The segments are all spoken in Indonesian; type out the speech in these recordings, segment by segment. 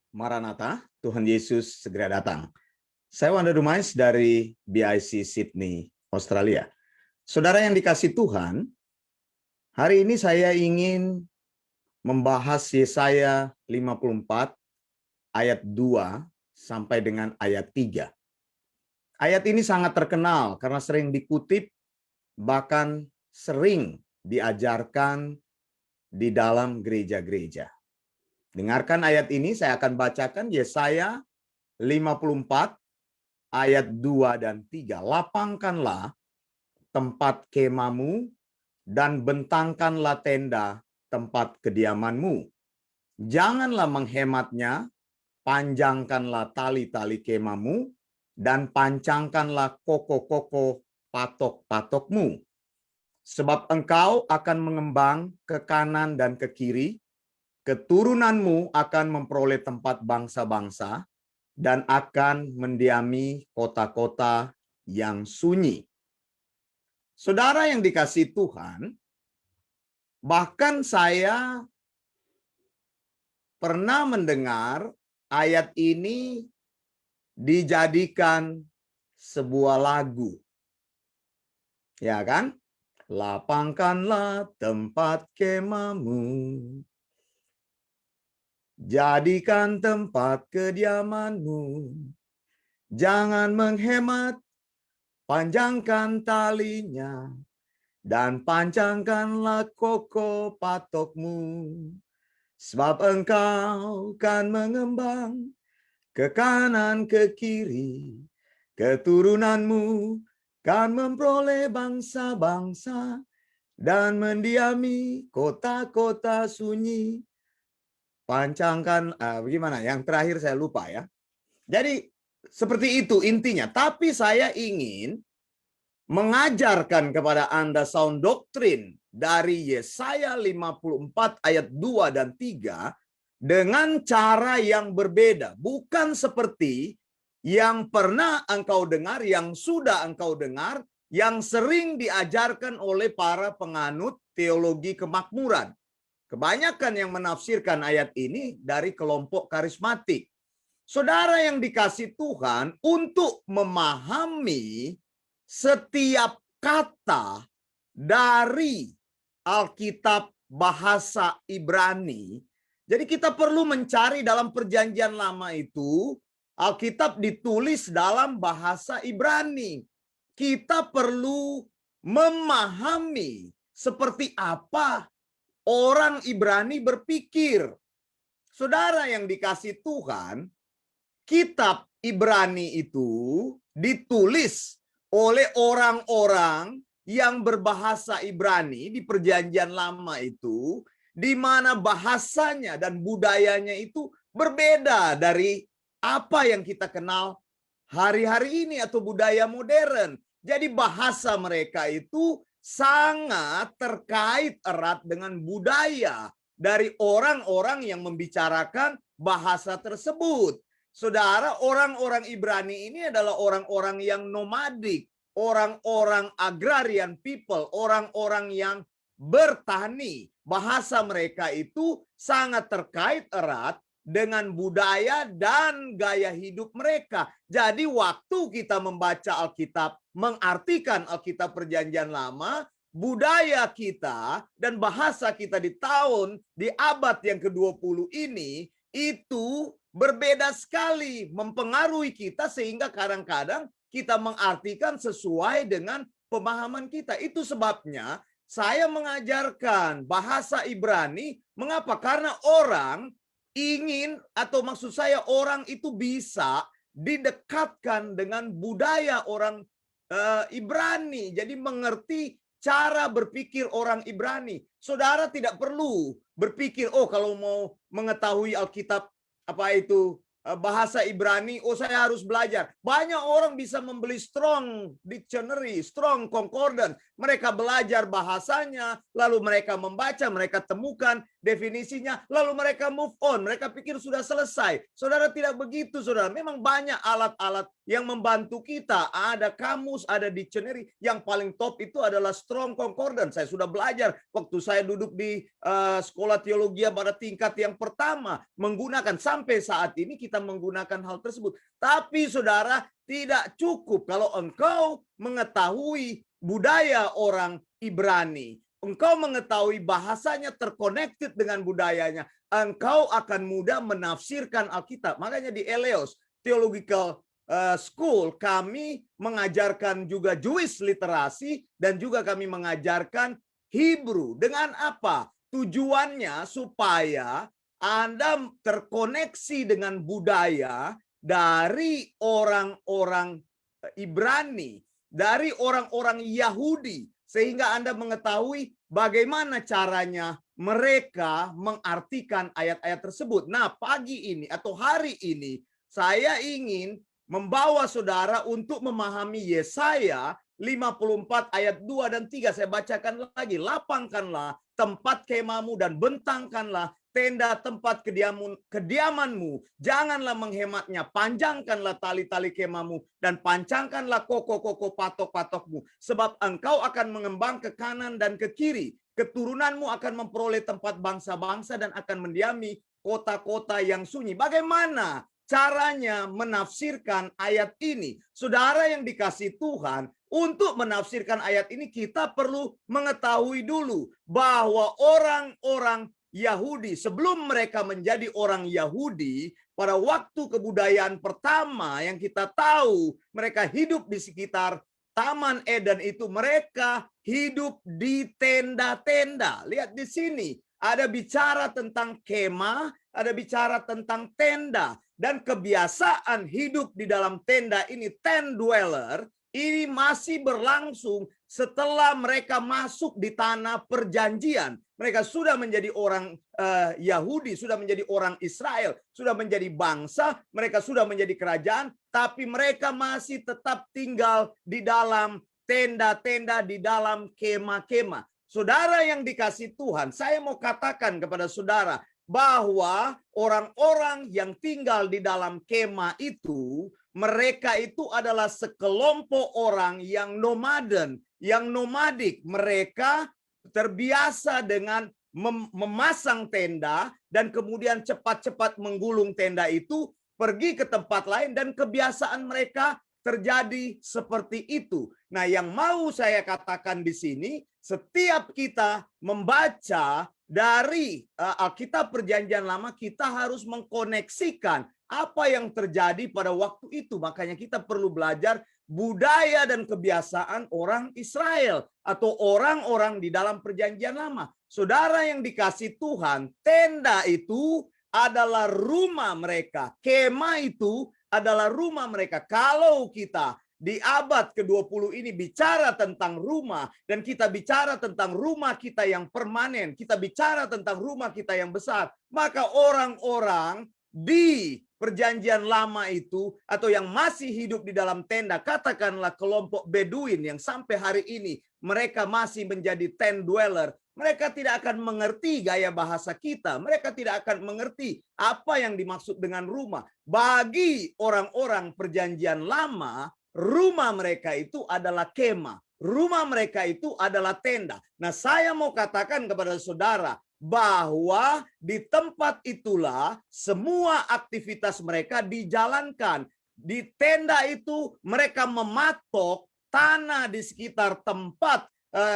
Maranatha, Tuhan Yesus segera datang. Saya Wanda Dumais dari BIC Sydney, Australia. Saudara yang dikasih Tuhan, hari ini saya ingin membahas Yesaya 54 ayat 2 sampai dengan ayat 3. Ayat ini sangat terkenal karena sering dikutip, bahkan sering diajarkan di dalam gereja-gereja. Dengarkan ayat ini, saya akan bacakan Yesaya 54 ayat 2 dan 3. Lapangkanlah tempat kemahmu dan bentangkanlah tenda tempat kediamanmu. Janganlah menghematnya, panjangkanlah tali-tali kemahmu dan pancangkanlah koko-koko patok-patokmu. Sebab engkau akan mengembang ke kanan dan ke kiri, keturunanmu akan memperoleh tempat bangsa-bangsa dan akan mendiami kota-kota yang sunyi. Saudara yang dikasihi Tuhan, bahkan saya pernah mendengar ayat ini dijadikan sebuah lagu. Ya kan? Lapangkanlah tempat kemahmu, jadikan tempat kediamanmu. Jangan menghemat, panjangkan talinya, dan pancangkanlah koko patokmu. Sebab engkau kan mengembang ke kanan ke kiri, keturunanmu kan memperoleh bangsa-bangsa dan mendiami kota-kota sunyi. Pancangkan, bagaimana? Yang terakhir saya lupa ya. Jadi seperti itu intinya. Tapi saya ingin mengajarkan kepada Anda sound doktrin dari Yesaya 54 ayat 2 dan 3 dengan cara yang berbeda. Bukan seperti yang pernah engkau dengar, yang sudah engkau dengar, yang sering diajarkan oleh para penganut teologi kemakmuran. Kebanyakan yang menafsirkan ayat ini dari kelompok karismatik. Saudara yang dikasih Tuhan, untuk memahami setiap kata dari Alkitab bahasa Ibrani, jadi kita perlu mencari dalam perjanjian lama itu, Alkitab ditulis dalam bahasa Ibrani. Kita perlu memahami seperti apa orang Ibrani berpikir. Saudara yang dikasih Tuhan, kitab Ibrani itu ditulis oleh orang-orang yang berbahasa Ibrani di perjanjian lama itu, di mana bahasanya dan budayanya itu berbeda dari apa yang kita kenal hari-hari ini atau budaya modern. Jadi bahasa mereka itu sangat terkait erat dengan budaya dari orang-orang yang membicarakan bahasa tersebut. Saudara, orang-orang Ibrani ini adalah orang-orang yang nomadik, orang-orang agrarian people, orang-orang yang bertani. Bahasa mereka itu sangat terkait erat dengan budaya dan gaya hidup mereka. Jadi waktu kita membaca Alkitab, mengartikan Alkitab Perjanjian Lama, budaya kita dan bahasa kita di abad yang ke-20 ini itu berbeda sekali, mempengaruhi kita sehingga kadang-kadang kita mengartikan sesuai dengan pemahaman kita. Itu sebabnya saya mengajarkan bahasa Ibrani. Mengapa? Karena orang ingin, atau maksud saya orang itu bisa didekatkan dengan budaya orang Ibrani. Jadi mengerti cara berpikir orang Ibrani. Saudara tidak perlu berpikir, oh kalau mau mengetahui Alkitab apa itu bahasa Ibrani, oh saya harus belajar. Banyak orang bisa membeli Strong Dictionary, Strong Concordance. Mereka belajar bahasanya, lalu mereka membaca, mereka temukan definisinya, lalu mereka move on. Mereka pikir sudah selesai. Saudara, tidak begitu, saudara. Memang banyak alat-alat yang membantu kita. Ada kamus, ada dictionary. Yang paling top itu adalah Strong Concordance. Saya sudah belajar waktu saya duduk di sekolah teologi pada tingkat yang pertama. Menggunakan, sampai saat ini kita menggunakan hal tersebut. Tapi saudara, tidak cukup kalau engkau mengetahui budaya orang Ibrani. Engkau mengetahui bahasanya terconnected dengan budayanya. Engkau akan mudah menafsirkan Alkitab. Makanya di Eleos Theological School kami mengajarkan juga Jewish literasi dan juga kami mengajarkan Hebrew. Dengan apa? Tujuannya supaya Anda terkoneksi dengan budaya dari orang-orang Ibrani, dari orang-orang Yahudi, sehingga Anda mengetahui bagaimana caranya mereka mengartikan ayat-ayat tersebut. Nah, pagi ini atau hari ini saya ingin membawa saudara untuk memahami Yesaya 54 ayat 2 dan 3. Saya bacakan lagi. Lapangkanlah tempat kemahmu dan bentangkanlah tenda tempat kediamanmu. Janganlah menghematnya. Panjangkanlah tali-tali kemahmu dan pancangkanlah koko-koko patok-patokmu. Sebab engkau akan mengembang ke kanan dan ke kiri. Keturunanmu akan memperoleh tempat bangsa-bangsa dan akan mendiami kota-kota yang sunyi. Bagaimana caranya menafsirkan ayat ini? Saudara yang dikasihi Tuhan, untuk menafsirkan ayat ini kita perlu mengetahui dulu bahwa orang-orang Yahudi sebelum mereka menjadi orang Yahudi, pada waktu kebudayaan pertama yang kita tahu mereka hidup di sekitar Taman Eden itu, mereka hidup di tenda-tenda. Lihat di sini ada bicara tentang kemah, ada bicara tentang tenda, dan kebiasaan hidup di dalam tenda ini, tent dweller, ini masih berlangsung setelah mereka masuk di tanah perjanjian. Mereka sudah menjadi orang Yahudi, sudah menjadi orang Israel, sudah menjadi bangsa, mereka sudah menjadi kerajaan, tapi mereka masih tetap tinggal di dalam tenda-tenda, di dalam kemah-kemah. Saudara yang dikasihi Tuhan, saya mau katakan kepada saudara bahwa orang-orang yang tinggal di dalam kemah itu, mereka itu adalah sekelompok orang yang nomaden, yang nomadik. Mereka terbiasa dengan memasang tenda dan kemudian cepat-cepat menggulung tenda itu, pergi ke tempat lain, dan kebiasaan mereka terjadi seperti itu. Nah, yang mau saya katakan di sini, setiap kita membaca dari Alkitab Perjanjian Lama, kita harus mengkoneksikan apa yang terjadi pada waktu itu. Makanya kita perlu belajar budaya dan kebiasaan orang Israel atau orang-orang di dalam Perjanjian Lama. Saudara yang dikasihi Tuhan, tenda itu adalah rumah mereka. Kemah itu adalah rumah mereka. Kalau kita di abad ke-20 ini bicara tentang rumah, dan kita bicara tentang rumah kita yang permanen, kita bicara tentang rumah kita yang besar, maka orang-orang di Perjanjian Lama itu, atau yang masih hidup di dalam tenda, katakanlah kelompok Beduin yang sampai hari ini mereka masih menjadi tent dweller, mereka tidak akan mengerti gaya bahasa kita, mereka tidak akan mengerti apa yang dimaksud dengan rumah. Bagi orang-orang Perjanjian Lama, rumah mereka itu adalah kemah, rumah mereka itu adalah tenda. Nah, saya mau katakan kepada saudara bahwa di tempat itulah semua aktivitas mereka dijalankan. Di tenda itu mereka mematok tanah di sekitar tempat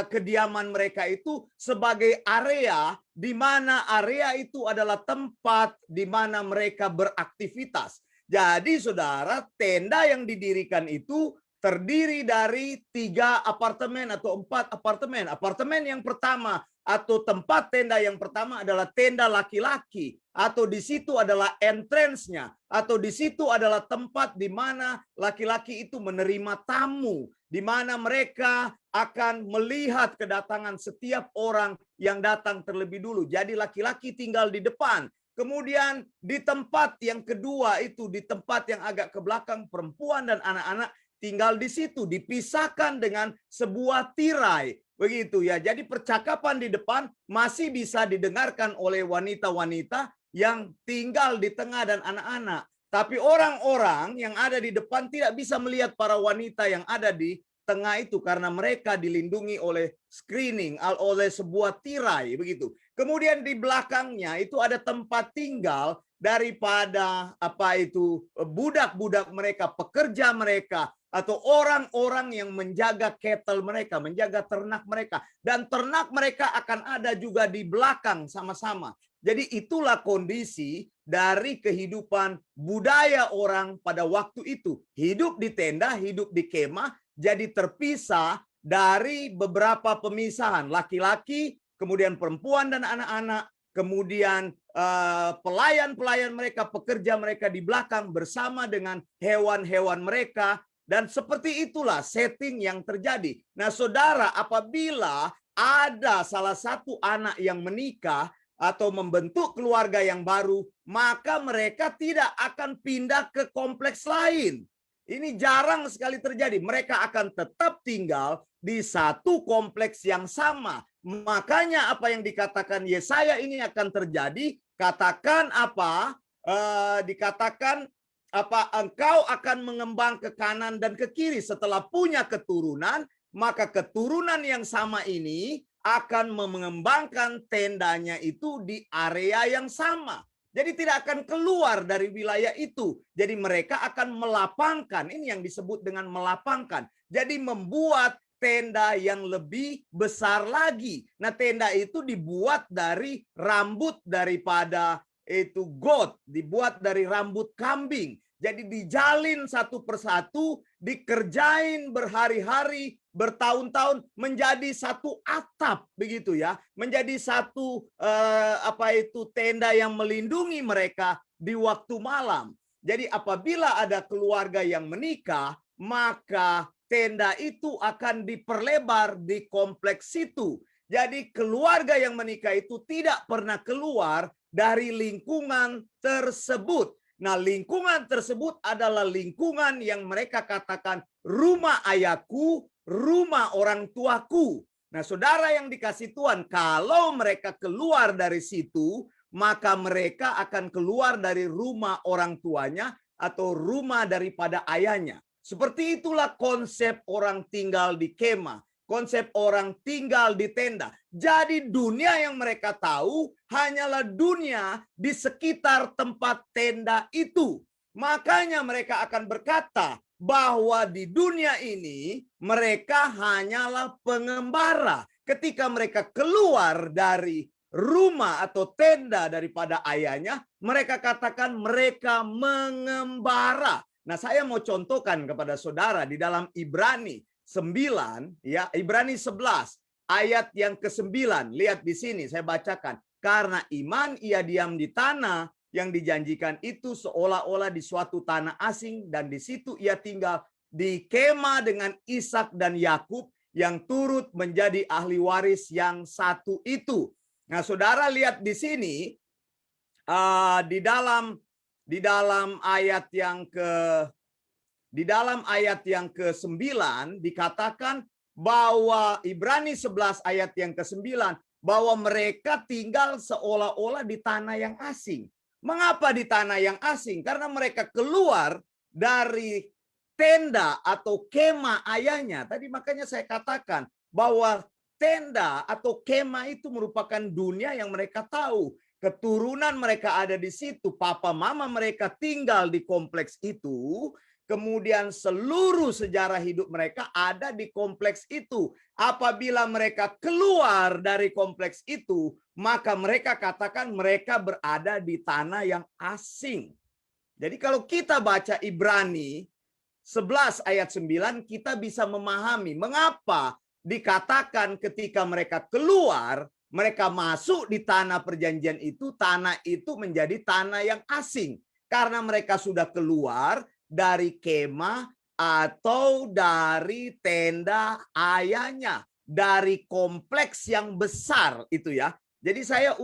kediaman mereka itu sebagai area di mana area itu adalah tempat di mana mereka beraktivitas. Jadi saudara, tenda yang didirikan itu terdiri dari 3 apartemen atau 4 apartemen. Apartemen yang pertama atau tempat tenda yang pertama adalah tenda laki-laki, atau di situ adalah entrance-nya, atau di situ adalah tempat di mana laki-laki itu menerima tamu, di mana mereka akan melihat kedatangan setiap orang yang datang terlebih dulu. Jadi laki-laki tinggal di depan. Kemudian di tempat yang kedua itu, di tempat yang agak ke belakang, perempuan dan anak-anak tinggal di situ, dipisahkan dengan sebuah tirai. Begitu ya. Jadi percakapan di depan masih bisa didengarkan oleh wanita-wanita yang tinggal di tengah dan anak-anak. Tapi orang-orang yang ada di depan tidak bisa melihat para wanita yang ada di tengah itu karena mereka dilindungi oleh screening, oleh sebuah tirai begitu. Kemudian di belakangnya itu ada tempat tinggal daripada budak-budak mereka, pekerja mereka, atau orang-orang yang menjaga cattle mereka, menjaga ternak mereka. Dan ternak mereka akan ada juga di belakang sama-sama. Jadi itulah kondisi dari kehidupan budaya orang pada waktu itu. Hidup di tenda, hidup di kemah, jadi terpisah dari beberapa pemisahan. Laki-laki, kemudian perempuan dan anak-anak, kemudian pelayan-pelayan mereka, pekerja mereka di belakang bersama dengan hewan-hewan mereka. Dan seperti itulah setting yang terjadi. Nah, saudara, apabila ada salah satu anak yang menikah atau membentuk keluarga yang baru, maka mereka tidak akan pindah ke kompleks lain. Ini jarang sekali terjadi. Mereka akan tetap tinggal di satu kompleks yang sama. Makanya apa yang dikatakan Yesaya ini akan terjadi. Katakan apa? Dikatakan apa? Engkau akan mengembang ke kanan dan ke kiri. Setelah punya keturunan, maka keturunan yang sama ini akan mengembangkan tendanya itu di area yang sama. Jadi tidak akan keluar dari wilayah itu. Jadi mereka akan melapangkan, ini yang disebut dengan melapangkan. Jadi membuat tenda yang lebih besar lagi. Nah, tenda itu dibuat dari rambut daripada itu goat, dibuat dari rambut kambing. Jadi dijalin satu persatu, dikerjain berhari-hari, bertahun-tahun menjadi satu atap begitu ya, menjadi satu tenda yang melindungi mereka di waktu malam. Jadi apabila ada keluarga yang menikah, maka tenda itu akan diperlebar di kompleks itu. Jadi keluarga yang menikah itu tidak pernah keluar dari lingkungan tersebut. Nah, lingkungan tersebut adalah lingkungan yang mereka katakan rumah ayahku, rumah orang tuaku. Nah, saudara yang dikasih Tuhan, kalau mereka keluar dari situ, maka mereka akan keluar dari rumah orang tuanya atau rumah daripada ayahnya. Seperti itulah konsep orang tinggal di kemah. Konsep orang tinggal di tenda. Jadi dunia yang mereka tahu hanyalah dunia di sekitar tempat tenda itu. Makanya mereka akan berkata bahwa di dunia ini mereka hanyalah pengembara. Ketika mereka keluar dari rumah atau tenda daripada ayahnya, mereka katakan mereka mengembara. Nah, saya mau contohkan kepada saudara di dalam Ibrani 9, ya, Ibrani 11 ayat yang ke-9. Lihat di sini saya bacakan. Karena iman ia diam di tanah yang dijanjikan itu seolah-olah di suatu tanah asing, dan di situ ia tinggal di kemah dengan Ishak dan Yakub yang turut menjadi ahli waris yang satu itu. Nah, saudara lihat di sini di dalam ayat yang ke-9 dikatakan bahwa Ibrani 11 ayat yang ke-9 bahwa mereka tinggal seolah-olah di tanah yang asing. Mengapa di tanah yang asing? Karena mereka keluar dari tenda atau kemah ayahnya. Tadi makanya saya katakan bahwa tenda atau kemah itu merupakan dunia yang mereka tahu. Keturunan mereka ada di situ, papa mama mereka tinggal di kompleks itu, kemudian seluruh sejarah hidup mereka ada di kompleks itu. Apabila mereka keluar dari kompleks itu, maka mereka katakan mereka berada di tanah yang asing. Jadi kalau kita baca Ibrani 11 ayat 9, kita bisa memahami mengapa dikatakan ketika mereka keluar, mereka masuk di tanah perjanjian itu, tanah itu menjadi tanah yang asing. Karena mereka sudah keluar dari kemah atau dari tenda ayahnya. Dari kompleks yang besar itu ya. Jadi saya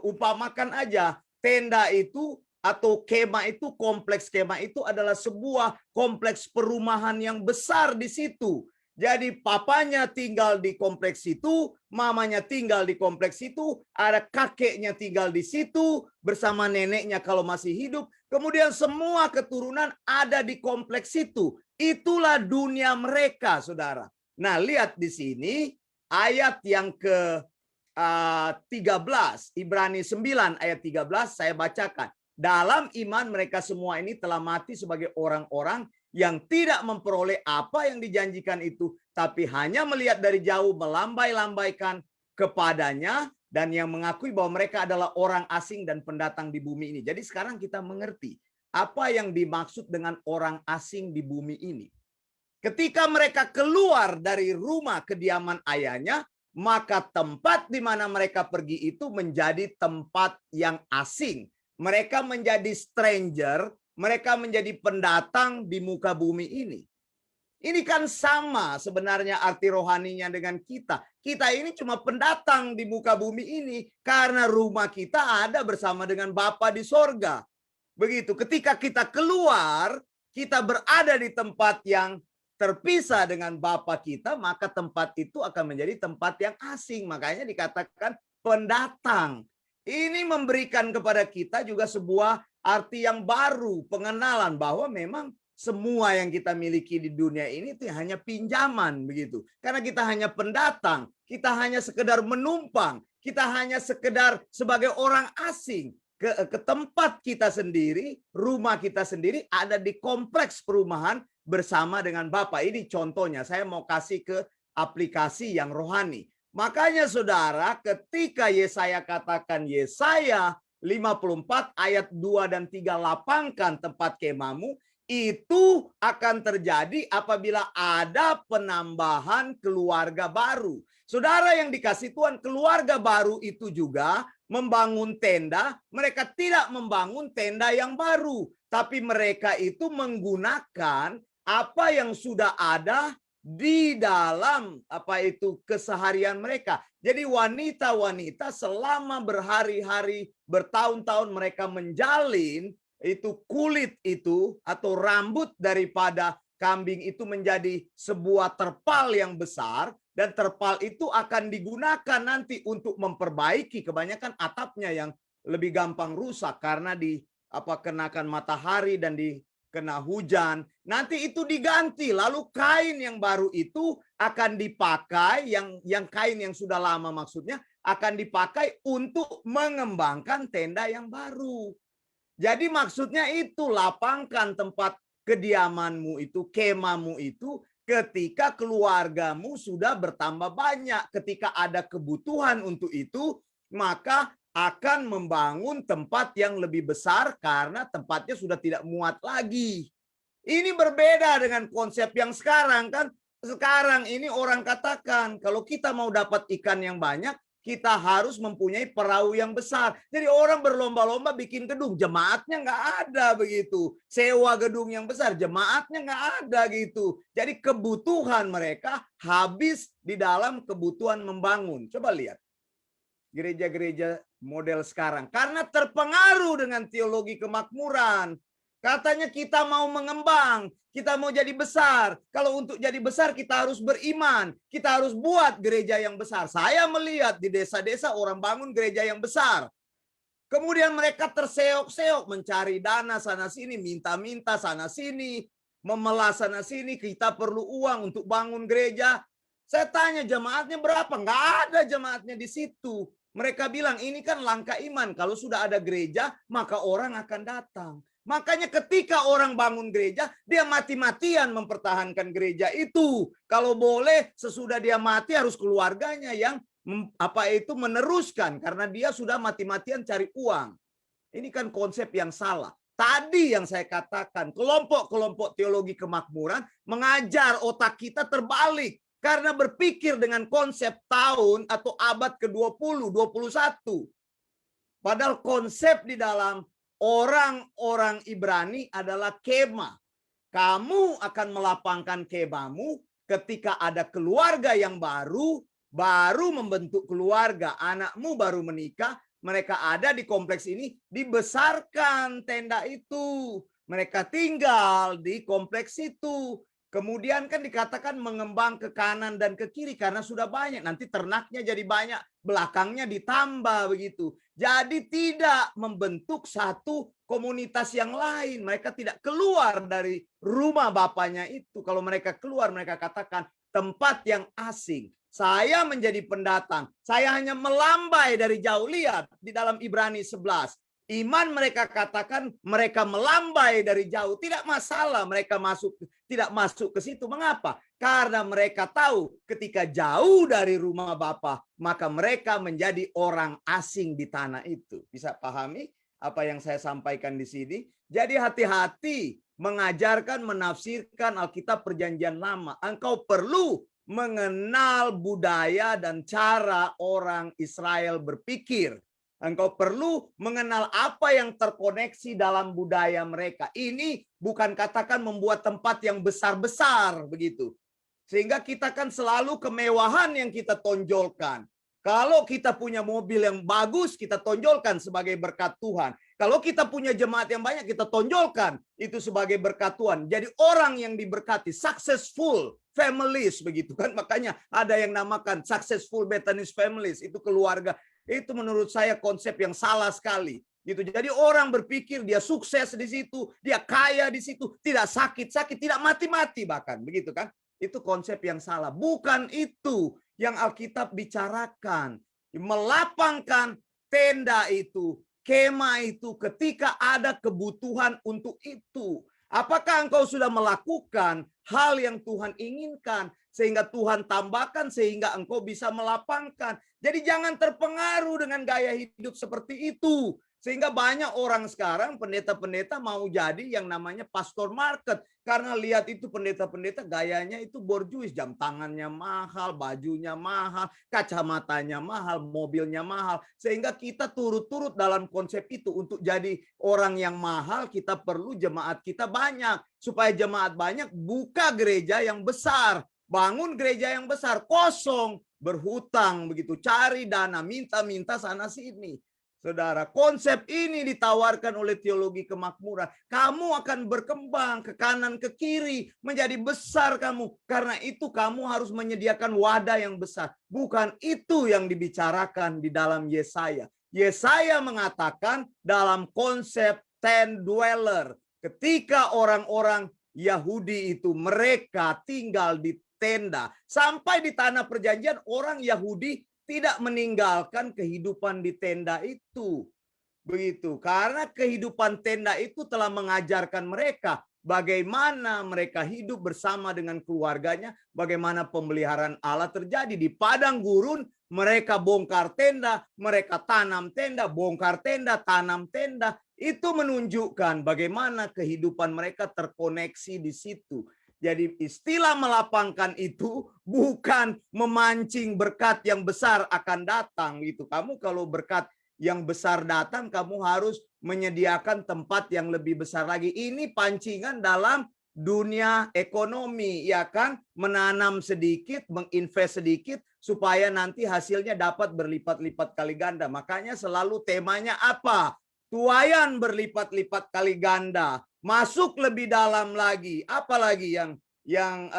upamakan aja, tenda itu atau kemah itu, kompleks kemah itu adalah sebuah kompleks perumahan yang besar di situ. Jadi papanya tinggal di kompleks itu, mamanya tinggal di kompleks itu, ada kakeknya tinggal di situ bersama neneknya kalau masih hidup. Kemudian semua keturunan ada di kompleks itu. Itulah dunia mereka, saudara. Nah, lihat di sini ayat yang ke 13, Ibrani 9 ayat 13 saya bacakan. Dalam iman mereka semua ini telah mati sebagai orang-orang yang tidak memperoleh apa yang dijanjikan itu, tapi hanya melihat dari jauh, melambai-lambaikan kepadanya, dan yang mengakui bahwa mereka adalah orang asing dan pendatang di bumi ini. Jadi sekarang kita mengerti apa yang dimaksud dengan orang asing di bumi ini. Ketika mereka keluar dari rumah kediaman ayahnya, maka tempat di mana mereka pergi itu menjadi tempat yang asing. Mereka menjadi stranger, mereka menjadi pendatang di muka bumi ini. Ini kan sama sebenarnya arti rohaninya dengan kita. Kita ini cuma pendatang di muka bumi ini karena rumah kita ada bersama dengan Bapa di sorga. Begitu, ketika kita keluar, kita berada di tempat yang terpisah dengan Bapa kita, maka tempat itu akan menjadi tempat yang asing. Makanya dikatakan pendatang. Ini memberikan kepada kita juga sebuah arti yang baru, pengenalan bahwa memang semua yang kita miliki di dunia ini itu hanya pinjaman begitu. Karena kita hanya pendatang, kita hanya sekedar menumpang, kita hanya sekedar sebagai orang asing ke tempat kita sendiri, rumah kita sendiri ada di kompleks perumahan bersama dengan Bapa. Ini contohnya, saya mau kasih ke aplikasi yang rohani. Makanya saudara, ketika Yesaya katakan Yesaya 54 ayat 2 dan 3 lapangkan tempat kemahmu, itu akan terjadi apabila ada penambahan keluarga baru. Saudara yang dikasih Tuhan, keluarga baru itu juga membangun tenda. Mereka tidak membangun tenda yang baru, tapi mereka itu menggunakan apa yang sudah ada di dalam keseharian mereka. Jadi wanita-wanita selama berhari-hari, bertahun-tahun mereka menjalin itu kulit itu atau rambut daripada kambing itu menjadi sebuah terpal yang besar, dan terpal itu akan digunakan nanti untuk memperbaiki, kebanyakan atapnya yang lebih gampang rusak karena kenakan matahari dan kena hujan. Nanti itu diganti, lalu kain yang baru itu akan dipakai, yang kain yang sudah lama maksudnya akan dipakai untuk mengembangkan tenda yang baru. Jadi maksudnya itu, lapangkan tempat kediamanmu itu, kemahmu itu ketika keluargamu sudah bertambah banyak. Ketika ada kebutuhan untuk itu, maka akan membangun tempat yang lebih besar karena tempatnya sudah tidak muat lagi. Ini berbeda dengan konsep yang sekarang kan. Sekarang ini orang katakan kalau kita mau dapat ikan yang banyak, kita harus mempunyai perahu yang besar. Jadi orang berlomba-lomba bikin gedung, jemaatnya nggak ada begitu. Sewa gedung yang besar, jemaatnya nggak ada gitu. Jadi kebutuhan mereka habis di dalam kebutuhan membangun. Coba lihat gereja-gereja model sekarang. Karena terpengaruh dengan teologi kemakmuran. Katanya kita mau mengembang, kita mau jadi besar. Kalau untuk jadi besar kita harus beriman. Kita harus buat gereja yang besar. Saya melihat di desa-desa orang bangun gereja yang besar. Kemudian mereka terseok-seok mencari dana sana sini, minta-minta sana sini, memelas sana sini, kita perlu uang untuk bangun gereja. Saya tanya jemaatnya berapa? Nggak ada jemaatnya di situ. Mereka bilang ini kan langkah iman. Kalau sudah ada gereja, maka orang akan datang. Makanya ketika orang bangun gereja, dia mati-matian mempertahankan gereja itu. Kalau boleh sesudah dia mati harus keluarganya yang meneruskan karena dia sudah mati-matian cari uang. Ini kan konsep yang salah. Tadi yang saya katakan, kelompok-kelompok teologi kemakmuran mengajar otak kita terbalik karena berpikir dengan konsep tahun atau abad ke-20, 21. Padahal konsep di dalam orang-orang Ibrani adalah kemah. Kamu akan melapangkan kemahmu ketika ada keluarga yang baru membentuk keluarga, anakmu baru menikah, mereka ada di kompleks ini, dibesarkan tenda itu. Mereka tinggal di kompleks itu. Kemudian kan dikatakan mengembang ke kanan dan ke kiri karena sudah banyak. Nanti ternaknya jadi banyak, belakangnya ditambah begitu. Jadi tidak membentuk satu komunitas yang lain. Mereka tidak keluar dari rumah bapaknya itu. Kalau mereka keluar, mereka katakan tempat yang asing. Saya menjadi pendatang. Saya hanya melambai dari jauh. Lihat di dalam Ibrani 11. Iman mereka katakan mereka melambai dari jauh. Tidak masalah mereka tidak masuk ke situ. Mengapa? Karena mereka tahu ketika jauh dari rumah Bapa, maka mereka menjadi orang asing di tanah itu. Bisa pahami apa yang saya sampaikan di sini? Jadi hati-hati mengajarkan, menafsirkan Alkitab Perjanjian Lama. Engkau perlu mengenal budaya dan cara orang Israel berpikir. Engkau perlu mengenal apa yang terkoneksi dalam budaya mereka. Ini bukan katakan membuat tempat yang besar-besar begitu. Sehingga kita kan selalu kemewahan yang kita tonjolkan. Kalau kita punya mobil yang bagus, kita tonjolkan sebagai berkat Tuhan. Kalau kita punya jemaat yang banyak, kita tonjolkan itu sebagai berkat Tuhan. Jadi orang yang diberkati, successful families begitu kan. Makanya ada yang namakan successful Bethanist families, itu keluarga. Itu menurut saya konsep yang salah sekali. Gitu. Jadi orang berpikir dia sukses di situ, dia kaya di situ, tidak sakit-sakit, tidak mati-mati bahkan, begitu kan? Itu konsep yang salah. Bukan itu yang Alkitab bicarakan. Melapangkan tenda itu, kemah itu ketika ada kebutuhan untuk itu. Apakah engkau sudah melakukan hal yang Tuhan inginkan sehingga Tuhan tambahkan sehingga engkau bisa melapangkan? Jadi jangan terpengaruh dengan gaya hidup seperti itu. Sehingga banyak orang sekarang pendeta-pendeta mau jadi yang namanya pastor market. Karena lihat itu pendeta-pendeta gayanya itu borjuis. Jam tangannya mahal, bajunya mahal, kacamatanya mahal, mobilnya mahal. Sehingga kita turut-turut dalam konsep itu. Untuk jadi orang yang mahal kita perlu jemaat kita banyak. Supaya jemaat banyak buka gereja yang besar. Bangun gereja yang besar, kosong, berhutang begitu, cari dana, minta-minta sana sini. Saudara, konsep ini ditawarkan oleh teologi kemakmuran. Kamu akan berkembang ke kanan, ke kiri, menjadi besar kamu. Karena itu kamu harus menyediakan wadah yang besar. Bukan itu yang dibicarakan di dalam Yesaya. Yesaya mengatakan dalam konsep tent dweller. Ketika orang-orang Yahudi itu mereka tinggal di tenda. Sampai di tanah perjanjian orang Yahudi tidak meninggalkan kehidupan di tenda itu. Begitu. Karena kehidupan tenda itu telah mengajarkan mereka bagaimana mereka hidup bersama dengan keluarganya, bagaimana pemeliharaan Allah terjadi di padang gurun. Mereka bongkar tenda, mereka tanam tenda, bongkar tenda, tanam tenda. Itu menunjukkan bagaimana kehidupan mereka terkoneksi di situ. Jadi istilah melapangkan itu bukan memancing berkat yang besar akan datang gitu. Kamu kalau berkat yang besar datang, kamu harus menyediakan tempat yang lebih besar lagi. Ini pancingan dalam dunia ekonomi, ya kan? Menanam sedikit, menginvest sedikit supaya nanti hasilnya dapat berlipat-lipat kali ganda. Makanya selalu temanya apa? Tuayan berlipat-lipat kali ganda. Masuk lebih dalam lagi, apalagi yang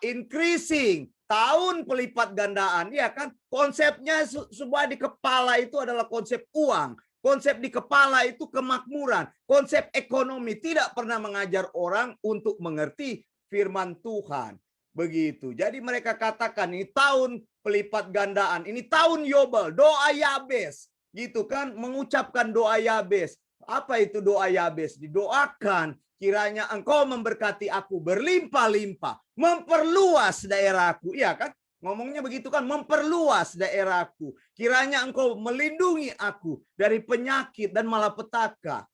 increasing, tahun pelipat gandaan, ya kan? Konsepnya semua di kepala itu adalah konsep uang, konsep di kepala itu kemakmuran, konsep ekonomi. Tidak pernah mengajar orang untuk mengerti firman Tuhan. Begitu. Jadi mereka katakan ini tahun pelipat gandaan, ini tahun Yobel, doa Yabes, gitu kan? Mengucapkan doa Yabes. Apa itu doa Yabes? Didoakan kiranya engkau memberkati aku berlimpah-limpah, memperluas daerahku, iya kan? Ngomongnya begitu kan, memperluas daerahku. Kiranya engkau melindungi aku dari penyakit dan malapetaka.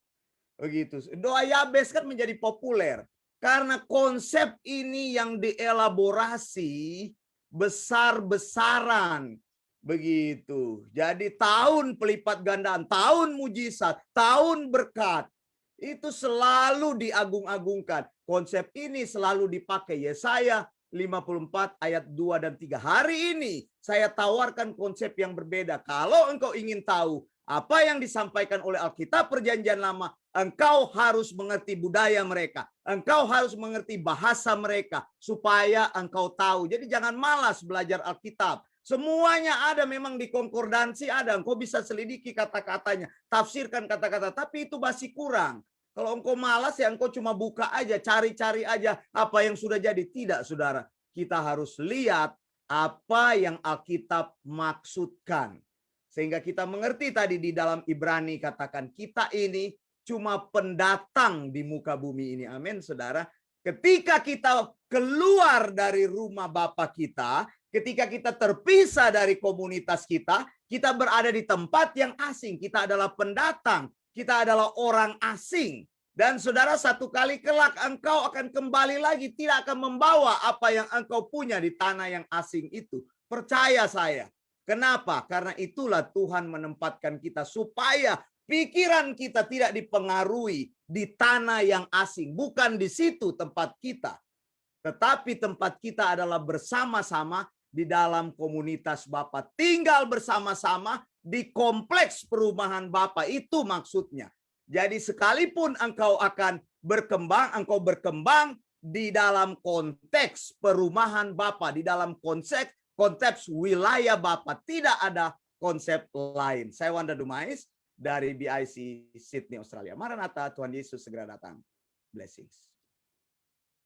Begitu. Doa Yabes kan menjadi populer karena konsep ini yang dielaborasi besar-besaran. Begitu. Jadi tahun pelipat gandaan, tahun mujizat, tahun berkat. Itu selalu diagung-agungkan. Konsep ini selalu dipakai. Yesaya 54 ayat 2 dan 3. Hari ini saya tawarkan konsep yang berbeda. Kalau engkau ingin tahu apa yang disampaikan oleh Alkitab Perjanjian Lama, engkau harus mengerti budaya mereka. Engkau harus mengerti bahasa mereka supaya engkau tahu. Jadi jangan malas belajar Alkitab. Semuanya ada, memang di konkordansi ada. Engkau bisa selidiki kata-katanya, tafsirkan kata-kata, tapi itu masih kurang. Kalau engkau malas ya engkau cuma buka aja, cari-cari aja apa yang sudah jadi. Tidak, saudara. Kita harus lihat apa yang Alkitab maksudkan. Sehingga kita mengerti tadi di dalam Ibrani katakan kita ini cuma pendatang di muka bumi ini. Amin, saudara. Ketika kita keluar dari rumah Bapa kita, ketika kita terpisah dari komunitas kita berada di tempat yang asing. Kita adalah pendatang, kita adalah orang asing. Dan saudara, satu kali kelak engkau akan kembali lagi, tidak akan membawa apa yang engkau punya di tanah yang asing itu. Percaya saya. Kenapa? Karena itulah Tuhan menempatkan kita supaya pikiran kita tidak dipengaruhi di tanah yang asing. Bukan di situ tempat kita. Tetapi tempat kita adalah bersama-sama di dalam komunitas Bapa. Tinggal bersama-sama di kompleks perumahan Bapa. Itu maksudnya. Jadi sekalipun engkau akan berkembang, engkau berkembang di dalam konteks perumahan Bapa, di dalam konteks wilayah Bapa, tidak ada konsep lain. Saya Wanda Dumais dari BIC Sydney, Australia. Maranatha, Tuhan Yesus segera datang. Blessings.